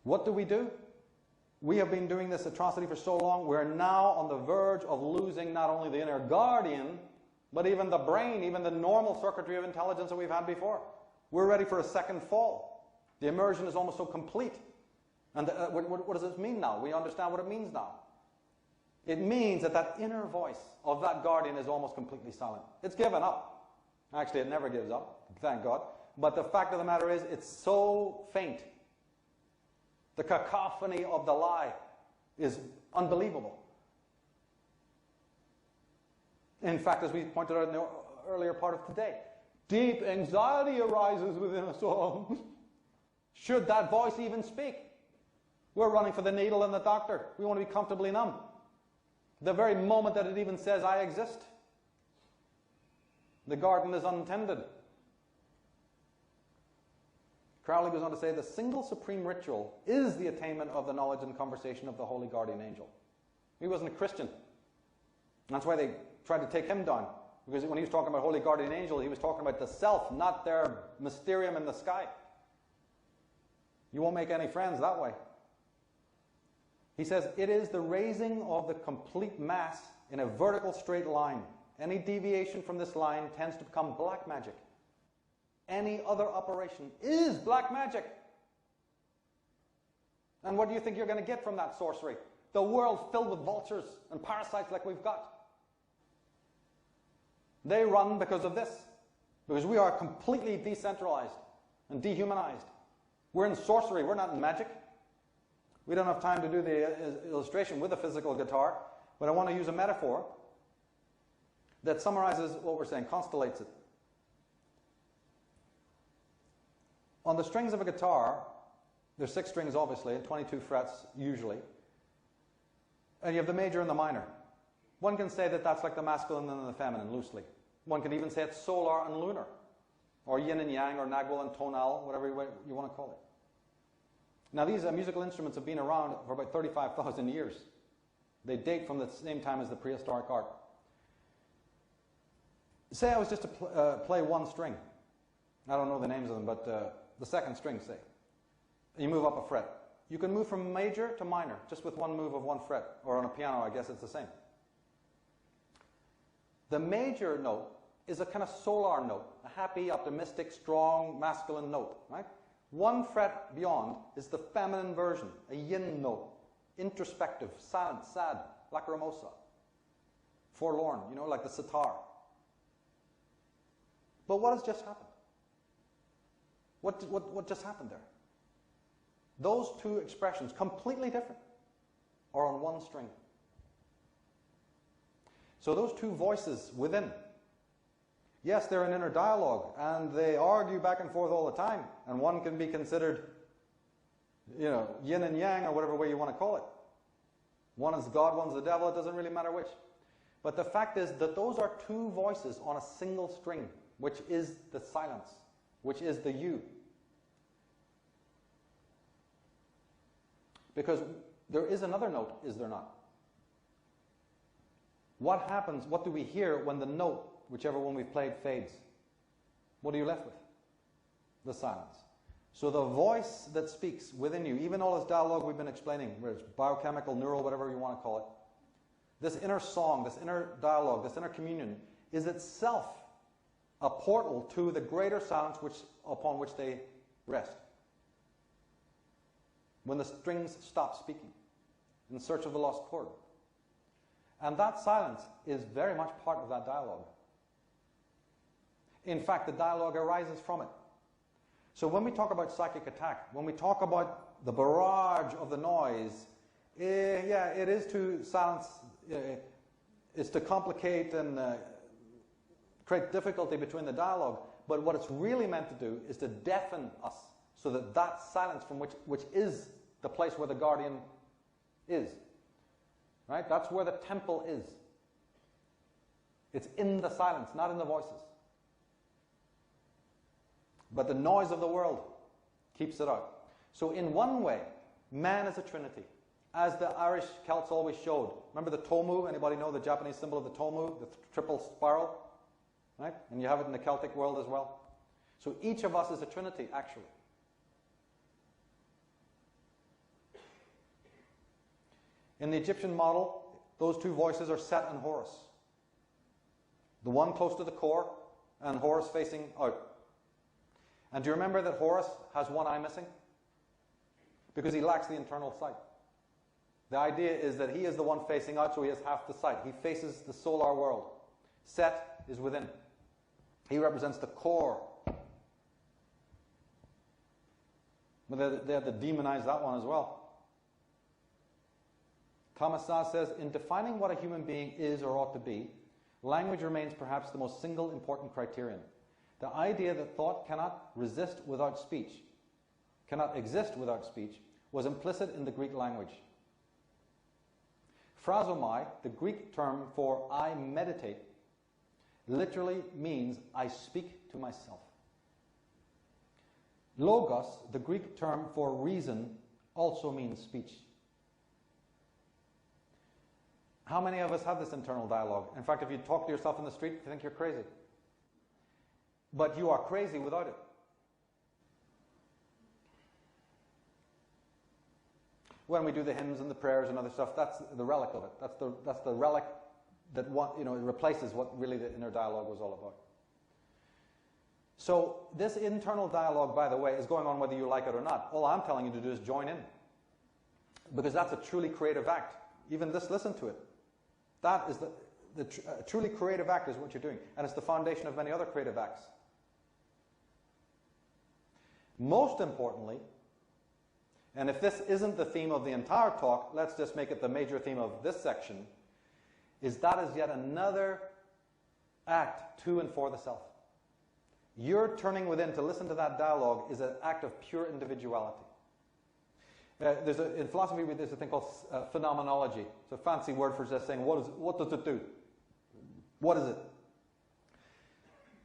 What do? We have been doing this atrocity for so long, we're now on the verge of losing not only the inner guardian, but even the brain, even the normal circuitry of intelligence that we've had before. We're ready for a second fall. The immersion is almost so complete. And what does this mean now? We understand what it means now. It means that that inner voice of that guardian is almost completely silent. It's given up. Actually, it never gives up, thank God. But the fact of the matter is, it's so faint. The cacophony of the lie is unbelievable. In fact, as we pointed out in the earlier part of today, deep anxiety arises within us all. Should that voice even speak? We're running for the needle and the doctor. We want to be comfortably numb. The very moment that it even says, I exist, the garden is untended. Crowley goes on to say, the single supreme ritual is the attainment of the knowledge and conversation of the holy guardian angel. He wasn't a Christian. That's why they tried to take him down. Because when he was talking about holy guardian angel, he was talking about the self, not their mysterium in the sky. You won't make any friends that way. He says, it is the raising of the complete mass in a vertical straight line. Any deviation from this line tends to become black magic. Any other operation is black magic. And what do you think you're going to get from that sorcery? The world filled with vultures and parasites like we've got. They run because of this. Because we are completely decentralized and dehumanized. We're in sorcery, we're not in magic. We don't have time to do the illustration with a physical guitar, but I want to use a metaphor that summarizes what we're saying, constellates it. On the strings of a guitar, there's 6 strings obviously, and 22 frets usually, and you have the major and the minor. One can say that that's like the masculine and the feminine, loosely. One can even say it's solar and lunar, or yin and yang, or nagwal and tonal, whatever you want to call it. Now these musical instruments have been around for about 35,000 years. They date from the same time as the prehistoric art. Say I was just to play one string. I don't know the names of them, but the second string, say. And you move up a fret. You can move from major to minor, just with one move of one fret. Or on a piano, I guess it's the same. The major note is a kind of solar note, a happy, optimistic, strong, masculine note, right? One fret beyond is the feminine version, a yin note, introspective, silent, sad, lacrimosa, forlorn, you know, like the sitar. But what has just happened? What just happened there? Those two expressions, completely different, are on one string. So those two voices within, yes, they're an inner dialogue, and they argue back and forth all the time, and one can be considered, you know, yin and yang, or whatever way you want to call it. One is God, one's the devil, it doesn't really matter which. But the fact is that those are two voices on a single string, which is the silence, which is the you. Because there is another note, is there not? What happens, what do we hear when the note, whichever one we've played, fades? What are you left with? The silence. So the voice that speaks within you, even all this dialogue we've been explaining, whether it's biochemical, neural, whatever you want to call it, this inner song, this inner dialogue, this inner communion, is itself a portal to the greater silence upon which they rest. When the strings stop speaking, in search of the lost chord. And that silence is very much part of that dialogue. In fact, the dialogue arises from it. So when we talk about psychic attack, when we talk about the barrage of the noise, yeah, it is to silence, it's to complicate and create difficulty between the dialogue, but what it's really meant to do is to deafen us, so that that silence from which is the place where the guardian is. Right? That's where the temple is. It's in the silence, not in the voices. But the noise of the world keeps it out. So in one way, man is a trinity, as the Irish Celts always showed. Remember the tomu? Anybody know the Japanese symbol of the tomu? The triple spiral? Right? And you have it in the Celtic world as well. So each of us is a trinity, actually. In the Egyptian model, those two voices are Set and Horus. The one close to the core and Horus facing out. And do you remember that Horus has one eye missing? Because he lacks the internal sight. The idea is that he is the one facing out, so he has half the sight. He faces the solar world. Set is within. He represents the core. But they had to demonize that one as well. Thomas Szasz says, in defining what a human being is or ought to be, language remains perhaps the most single important criterion. The idea that thought cannot exist without speech, was implicit in the Greek language. Phrasomai, the Greek term for I meditate, literally means I speak to myself. Logos, the Greek term for reason, also means speech. How many of us have this internal dialogue? In fact, if you talk to yourself in the street, you think you're crazy. But you are crazy without it. When we do the hymns and the prayers and other stuff, that's the relic of it. That's the relic that it replaces what really the inner dialogue was all about. So this internal dialogue, by the way, is going on whether you like it or not. All I'm telling you to do is join in. Because that's a truly creative act. Even this, listen to it. That is a truly creative act is what you're doing. And it's the foundation of many other creative acts. Most importantly, and if this isn't the theme of the entire talk, let's just make it the major theme of this section, is that is yet another act to and for the self. Your turning within to listen to that dialogue is an act of pure individuality. In philosophy, there's a thing called phenomenology. It's a fancy word for just saying, what does it do? What is it?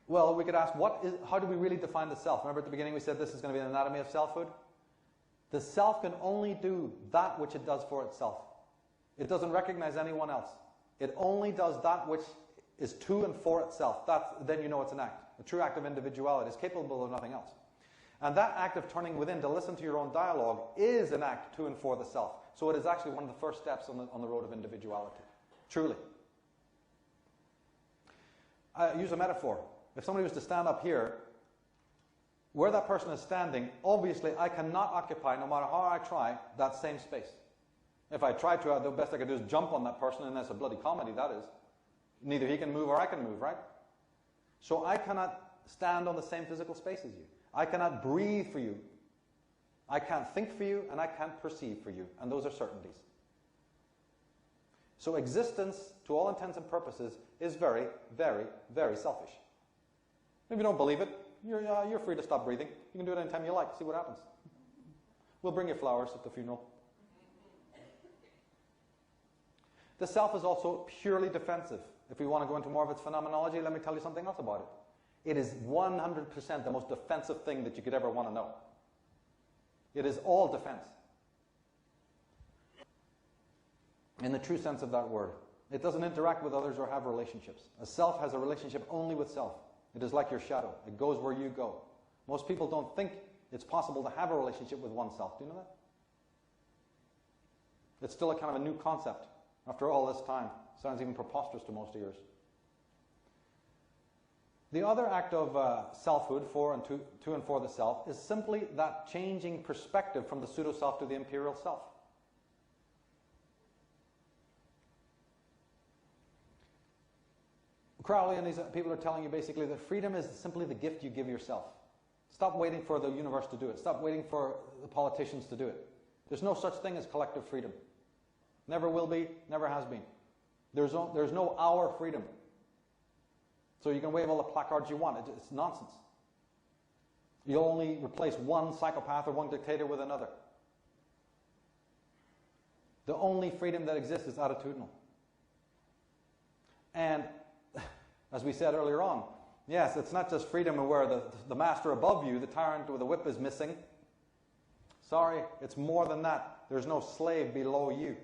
Well, we could ask, how do we really define the self? Remember at the beginning we said this is going to be an anatomy of selfhood? The self can only do that which it does for itself. It doesn't recognize anyone else. It only does that which is to and for itself. Then you know it's an act. A true act of individuality is capable of nothing else. And that act of turning within to listen to your own dialogue is an act to and for the self. So it is actually one of the first steps on the road of individuality. Truly. I use a metaphor. If somebody was to stand up here, where that person is standing, obviously I cannot occupy, no matter how I try, that same space. If I try to, the best I could do is jump on that person, and that's a bloody comedy, that is. Neither he can move or I can move, right? So I cannot stand on the same physical space as you. I cannot breathe for you. I can't think for you, and I can't perceive for you. And those are certainties. So existence, to all intents and purposes, is very, very, very selfish. If you don't believe it, you're free to stop breathing. You can do it anytime you like. See what happens. We'll bring you flowers at the funeral. The self is also purely defensive. If we want to go into more of its phenomenology, let me tell you something else about it. It is 100% the most defensive thing that you could ever want to know. It is all defense. In the true sense of that word. It doesn't interact with others or have relationships. A self has a relationship only with self. It is like your shadow. It goes where you go. Most people don't think it's possible to have a relationship with oneself. Do you know that? It's still a kind of a new concept after all this time. Sounds even preposterous to most ears. The other act of selfhood, for and to and for the self, is simply that changing perspective from the pseudo-self to the imperial self. Crowley and these people are telling you basically that freedom is simply the gift you give yourself. Stop waiting for the universe to do it. Stop waiting for the politicians to do it. There's no such thing as collective freedom. Never will be, never has been. There's no our freedom. So you can wave all the placards you want. It's nonsense. You'll only replace one psychopath or one dictator with another. The only freedom that exists is attitudinal. And as we said earlier on, yes, it's not just freedom where the master above you, the tyrant with the whip, is missing. Sorry, it's more than that. There's no slave below you.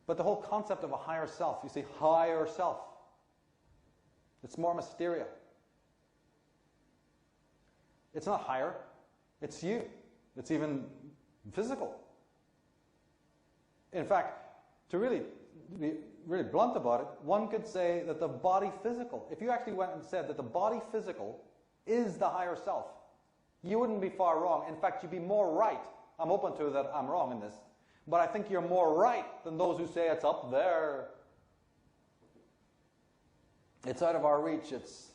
But the whole concept of a higher self, you see, higher self, it's more mysteria. It's not higher, it's you. It's even physical. In fact, to really be really blunt about it, one could say that the body physical, if you actually went and said that the body physical is the higher self, you wouldn't be far wrong. In fact, you'd be more right. I'm open to that I'm wrong in this. But I think you're more right than those who say it's up there. It's out of our reach. It's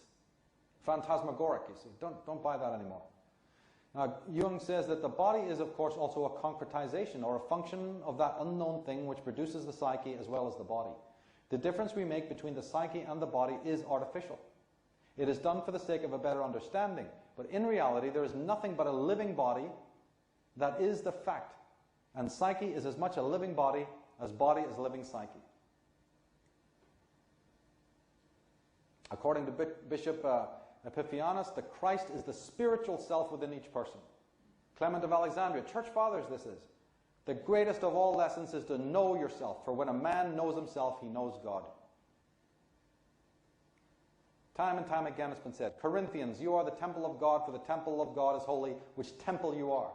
phantasmagoric, you see. Don't buy that anymore. Now, Jung says that the body is, of course, also a concretization or a function of that unknown thing which produces the psyche as well as the body. The difference we make between the psyche and the body is artificial. It is done for the sake of a better understanding. But in reality, there is nothing but a living body that is the fact. And psyche is as much a living body is living psyche. According to Bishop Epiphanes, the Christ is the spiritual self within each person. Clement of Alexandria, church fathers this is. The greatest of all lessons is to know yourself, for when a man knows himself, he knows God. Time and time again it's been said, Corinthians, you are the temple of God, for the temple of God is holy, which temple you are.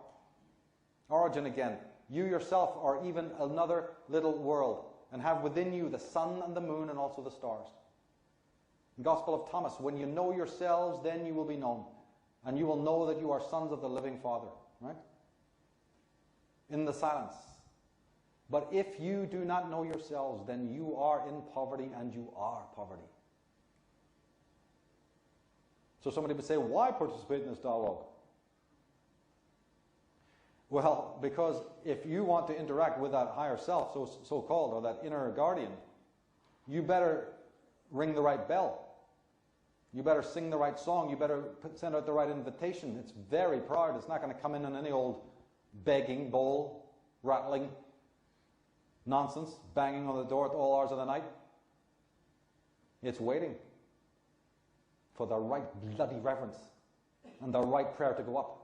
Origen again, you yourself are even another little world, and have within you the sun and the moon and also the stars. The Gospel of Thomas, when you know yourselves, then you will be known, and you will know that you are sons of the living Father. Right? In the silence. But if you do not know yourselves, then you are in poverty, and you are poverty. So somebody would say, why participate in this dialogue? Well, because if you want to interact with that higher self, so-called, or that inner guardian, you better ring the right bell. You better sing the right song. You better send out the right invitation. It's very proud. It's not going to come in any old begging, bowl, rattling nonsense, banging on the door at all hours of the night. It's waiting for the right bloody reverence and the right prayer to go up.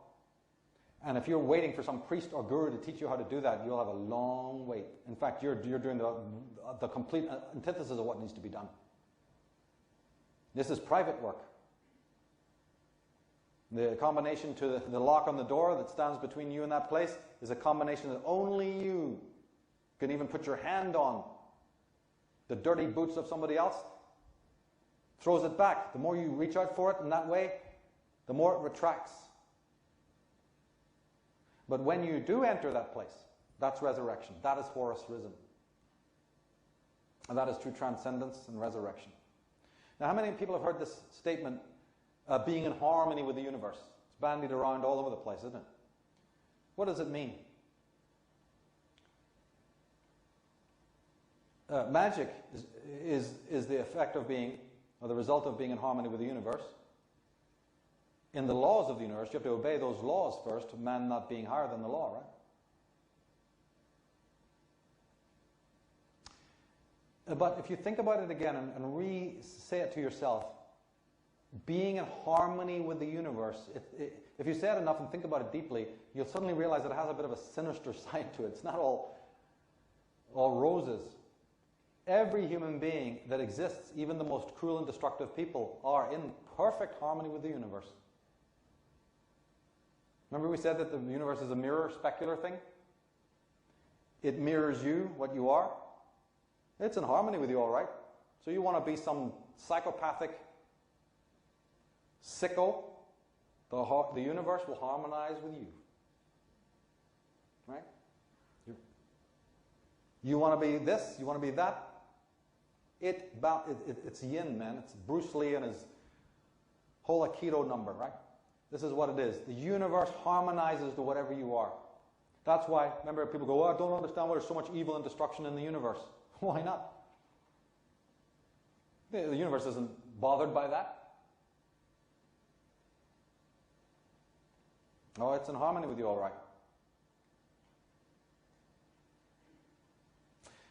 And if you're waiting for some priest or guru to teach you how to do that, you'll have a long wait. In fact, you're doing the complete antithesis of what needs to be done. This is private work. The combination to the lock on the door that stands between you and that place is a combination that only you can even put your hand on. The dirty boots of somebody else throws it back. The more you reach out for it in that way, the more it retracts. But when you do enter that place, that's resurrection. That is Horus risen. And that is true transcendence and resurrection. Now, how many people have heard this statement, being in harmony with the universe? It's bandied around all over the place, isn't it? What does it mean? Magic is the effect of being, or the result of being in harmony with the universe. In the laws of the universe, you have to obey those laws first, man not being higher than the law, right? But if you think about it again and re-say it to yourself, being in harmony with the universe, if you say it enough and think about it deeply, you'll suddenly realize that it has a bit of a sinister side to it. It's not all roses. Every human being that exists, even the most cruel and destructive people, are in perfect harmony with the universe. Remember we said that the universe is a mirror, specular thing? It mirrors you, what you are. It's in harmony with you, all right. So you want to be some psychopathic sicko, the universe will harmonize with you. Right? You want to be this, you want to be that. It's yin, man. It's Bruce Lee and his whole Aikido number, right? This is what it is. The universe harmonizes to whatever you are. That's why, remember, people go, I don't understand why there's so much evil and destruction in the universe. Why not? The universe isn't bothered by that. Oh, it's in harmony with you, all right.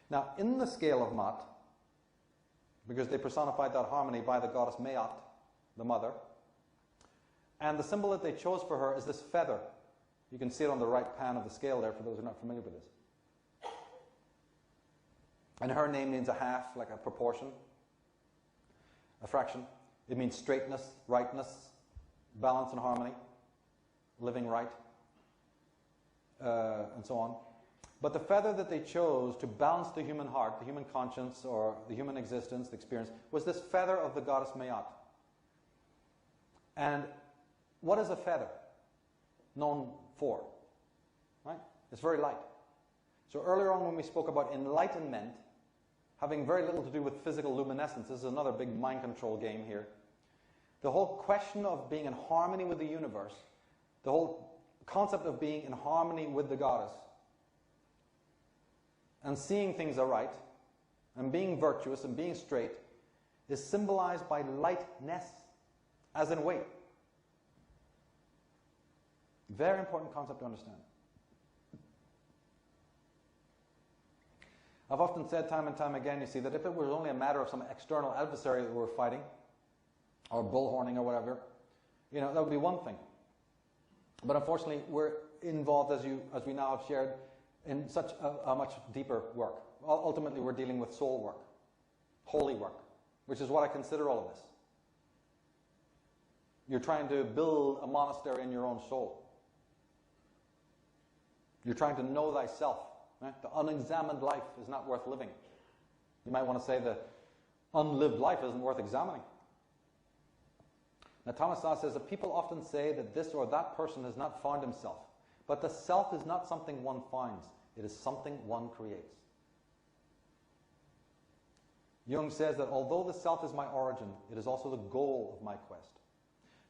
Now, in the scale of Mat, because they personified that harmony by the goddess Maat, the mother, and the symbol that they chose for her is this feather. You can see it on the right pan of the scale there for those who are not familiar with this. And her name means a half, like a proportion, a fraction. It means straightness, rightness, balance and harmony, living right. and so on. But the feather that they chose to balance the human heart, the human conscience, or the human existence, the experience, was this feather of the goddess Mayat. And what is a feather known for? Right? It's very light. So earlier on when we spoke about enlightenment, having very little to do with physical luminescence, this is another big mind control game here. The whole question of being in harmony with the universe, the whole concept of being in harmony with the goddess, and seeing things aright, and being virtuous and being straight, is symbolized by lightness, as in weight. Very important concept to understand. I've often said time and time again, you see, that if it was only a matter of some external adversary that we're fighting, or bullhorning or whatever, you know, that would be one thing. But unfortunately, we're involved, as we now have shared, in such a much deeper work. Ultimately, we're dealing with soul work, holy work, which is what I consider all of this. You're trying to build a monastery in your own soul. You're trying to know thyself. Right? The unexamined life is not worth living. You might want to say the unlived life isn't worth examining. Now, Thomas Szasz says that people often say that this or that person has not found himself. But the self is not something one finds. It is something one creates. Jung says that although the self is my origin, it is also the goal of my quest.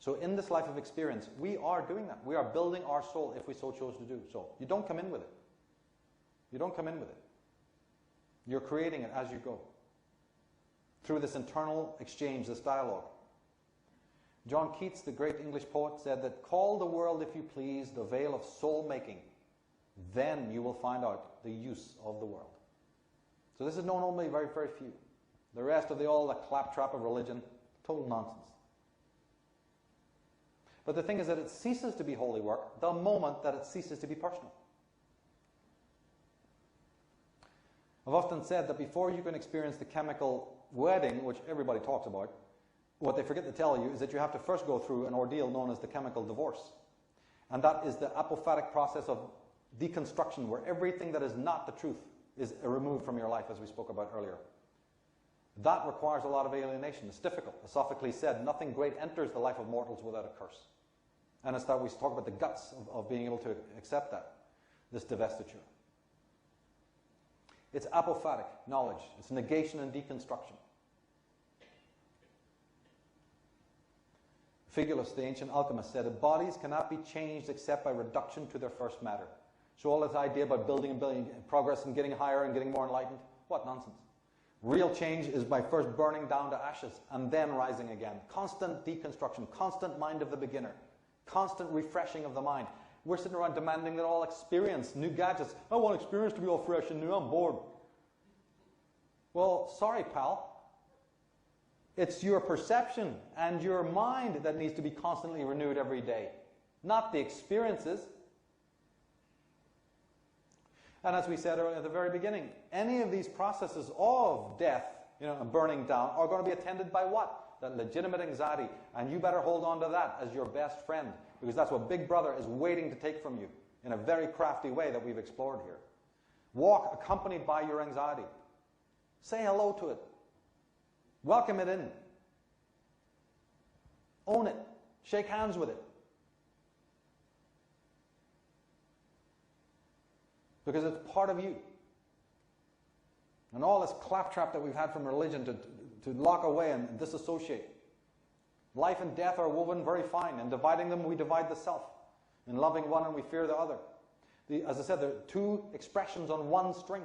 So in this life of experience, we are doing that. We are building our soul if we so chose to do so. You don't come in with it. You don't come in with it. You're creating it as you go. Through this internal exchange, this dialogue. John Keats, the great English poet, said that, call the world, if you please, the veil of soul-making. Then you will find out the use of the world. So this is known only by very, very few. The rest of the claptrap of religion, total nonsense. But the thing is that it ceases to be holy work the moment that it ceases to be personal. I've often said that before you can experience the chemical wedding, which everybody talks about, what they forget to tell you is that you have to first go through an ordeal known as the chemical divorce. And that is the apophatic process of deconstruction, where everything that is not the truth is removed from your life, as we spoke about earlier. That requires a lot of alienation. It's difficult. As Sophocles said, nothing great enters the life of mortals without a curse. And it's that we talk about the guts of being able to accept that, this divestiture. It's apophatic knowledge. It's negation and deconstruction. Figulus, the ancient alchemist, said that bodies cannot be changed except by reduction to their first matter. So all this idea about building and building, progress and getting higher and getting more enlightened, what nonsense. Real change is by first burning down to ashes and then rising again. Constant deconstruction, constant mind of the beginner, constant refreshing of the mind. We're sitting around demanding that all experience, new gadgets. I want experience to be all fresh and new, I'm bored. Well, sorry, pal. It's your perception and your mind that needs to be constantly renewed every day, not the experiences. And as we said earlier at the very beginning, any of these processes of death, and burning down are going to be attended by what? That legitimate anxiety. And you better hold on to that as your best friend, because that's what Big Brother is waiting to take from you in a very crafty way that we've explored here. Walk accompanied by your anxiety. Say hello to it. Welcome it in. Own it. Shake hands with it. Because it's part of you. And all this claptrap that we've had from religion to lock away and disassociate. Life and death are woven very fine. In dividing them, we divide the self. In loving one, and we fear the other. As I said, there are two expressions on one string.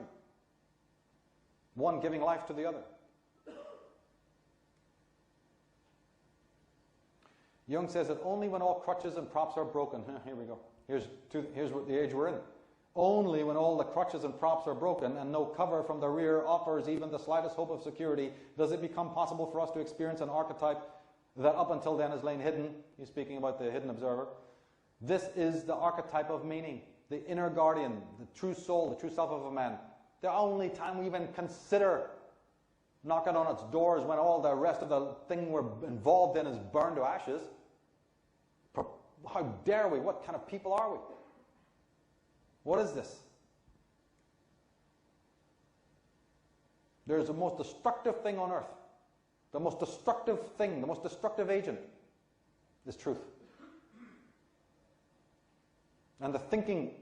One giving life to the other. Jung says that only when all crutches and props are broken, here we go, here's what the age we're in. Only when all the crutches and props are broken and no cover from the rear offers even the slightest hope of security does it become possible for us to experience an archetype that up until then has lain hidden. He's speaking about the hidden observer. This is the archetype of meaning, the inner guardian, the true soul, the true self of a man. The only time we even consider knocking on its doors when all the rest of the thing we're involved in is burned to ashes. How dare we? What kind of people are we? What is this? There's the most destructive thing on earth. The most destructive thing, the most destructive agent is truth. And the thinking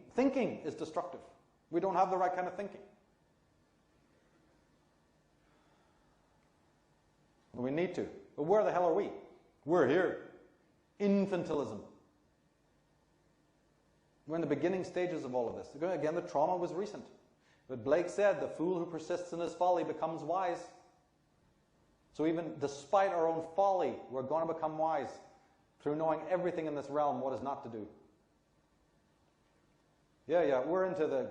is destructive. We don't have the right kind of thinking. We need to. But where the hell are we? We're here. Infantilism. We're in the beginning stages of all of this. Again, the trauma was recent. But Blake said, the fool who persists in his folly becomes wise. So even despite our own folly, we're going to become wise through knowing everything in this realm, what is not to do. Yeah, we're into the...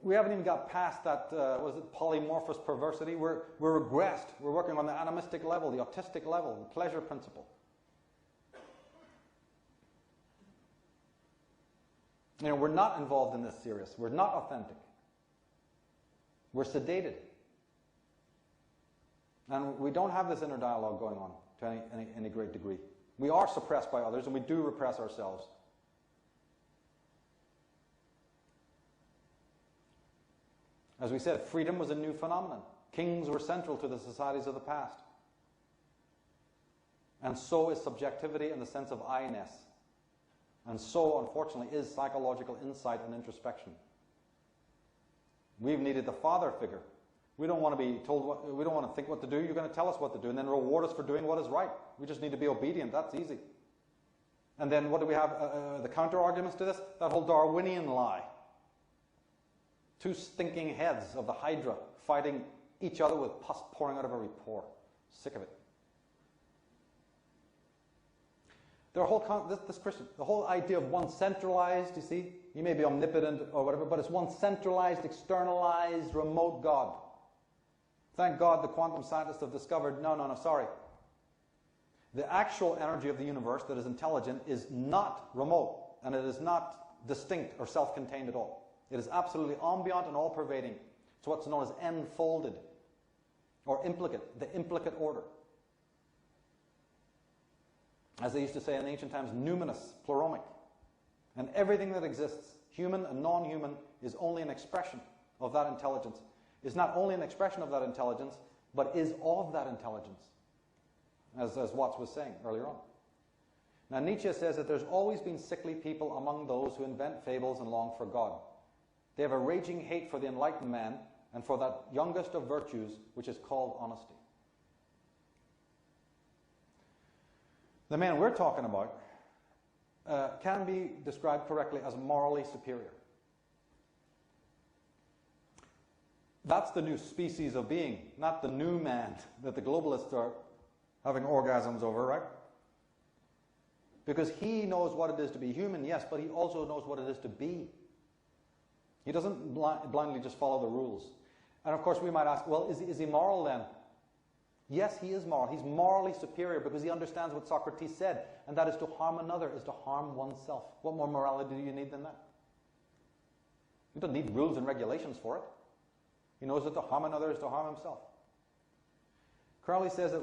we haven't even got past that, polymorphous perversity. We're regressed. We're working on the animistic level, the autistic level, the pleasure principle. We're not involved in this serious. We're not authentic. We're sedated. And we don't have this inner dialogue going on to any great degree. We are suppressed by others, and we do repress ourselves. As we said, freedom was a new phenomenon. Kings were central to the societies of the past. And so is subjectivity and the sense of I-ness. And so, unfortunately, is psychological insight and introspection. We've needed the father figure. We don't want to be told we don't want to think what to do. You're going to tell us what to do and then reward us for doing what is right. We just need to be obedient. That's easy. And then what do we have? The counter-arguments to this? That whole Darwinian lie. Two stinking heads of the Hydra fighting each other with pus pouring out of every pore. Sick of it. The whole idea of one centralized, you see, he may be omnipotent or whatever, but it's one centralized, externalized, remote God. Thank God the quantum scientists have discovered, no, sorry. The actual energy of the universe that is intelligent is not remote, and it is not distinct or self-contained at all. It is absolutely ambient and all-pervading. It's what's known as n-folded, or implicate, the implicate order. As they used to say in ancient times, numinous, pluripotent. And everything that exists, human and non-human, is only an expression of that intelligence. Is not only an expression of that intelligence, but is of that intelligence, as Watts was saying earlier on. Now Nietzsche says that there's always been sickly people among those who invent fables and long for God. They have a raging hate for the enlightened man and for that youngest of virtues, which is called honesty. The man we're talking about can be described correctly as morally superior. That's the new species of being, not the new man that the globalists are having orgasms over, right? Because he knows what it is to be human, yes, but he also knows what it is to be. He doesn't blindly just follow the rules. And of course we might ask, well, is he moral then? Yes, he is moral. He's morally superior because he understands what Socrates said, and that is to harm another is to harm oneself. What more morality do you need than that? You don't need rules and regulations for it. He knows that to harm another is to harm himself. Crowley says that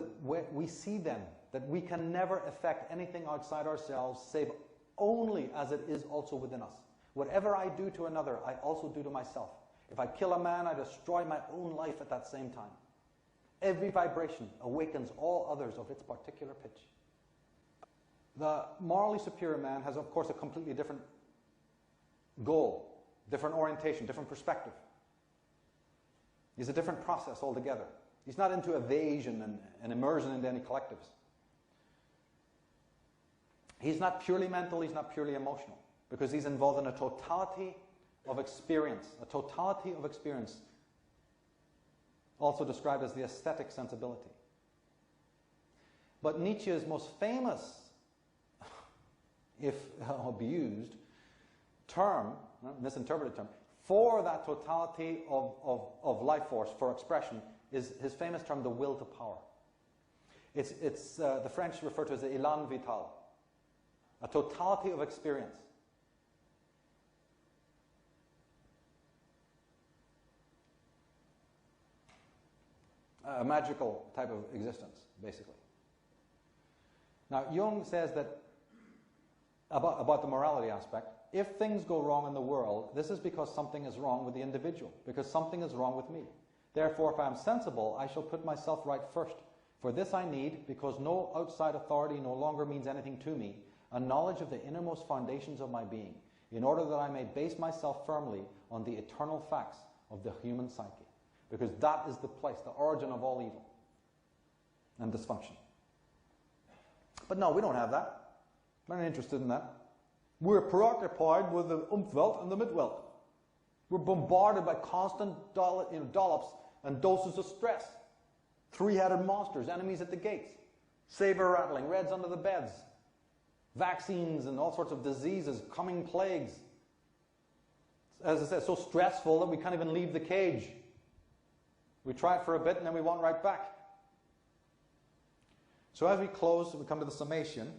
we see then that we can never affect anything outside ourselves save only as it is also within us. Whatever I do to another, I also do to myself. If I kill a man, I destroy my own life at that same time. Every vibration awakens all others of its particular pitch. The morally superior man has, of course, a completely different goal, different orientation, different perspective. He's a different process altogether. He's not into evasion and immersion into any collectives. He's not purely mental, he's not purely emotional, because he's involved in a totality of experience, also described as the aesthetic sensibility. But Nietzsche's most famous, if abused, term, misinterpreted term, for that totality of life force, for expression, is his famous term, the will to power. It's the French refer to it as the élan vital, a totality of experience. A magical type of existence, basically. Now, Jung says that about the morality aspect. If things go wrong in the world, this is because something is wrong with the individual, because something is wrong with me. Therefore, if I am sensible, I shall put myself right first. For this I need, because no outside authority no longer means anything to me, a knowledge of the innermost foundations of my being, in order that I may base myself firmly on the eternal facts of the human psyche. Because that is the place, the origin of all evil and dysfunction. But no, we don't have that. We're not interested in that. We're preoccupied with the Umwelt and the Mitwelt. We're bombarded by constant dollops and doses of stress. Three-headed monsters, enemies at the gates, saber rattling, reds under the beds, vaccines and all sorts of diseases, coming plagues. As I said, so stressful that we can't even leave the cage. We try it for a bit and then we want right back. So as we close, we come to the summation.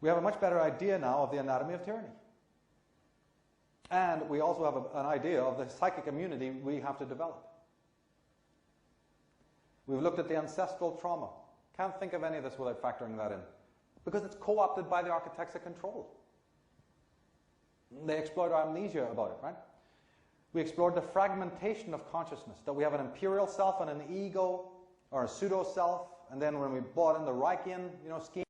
We have a much better idea now of the anatomy of tyranny. And we also have an idea of the psychic immunity we have to develop. We've looked at the ancestral trauma. Can't think of any of this without factoring that in. Because it's co-opted by the architects of control. They exploit our amnesia about it, right? We explored the fragmentation of consciousness, that we have an imperial self and an ego, or a pseudo-self, and then when we brought in the Reichian scheme,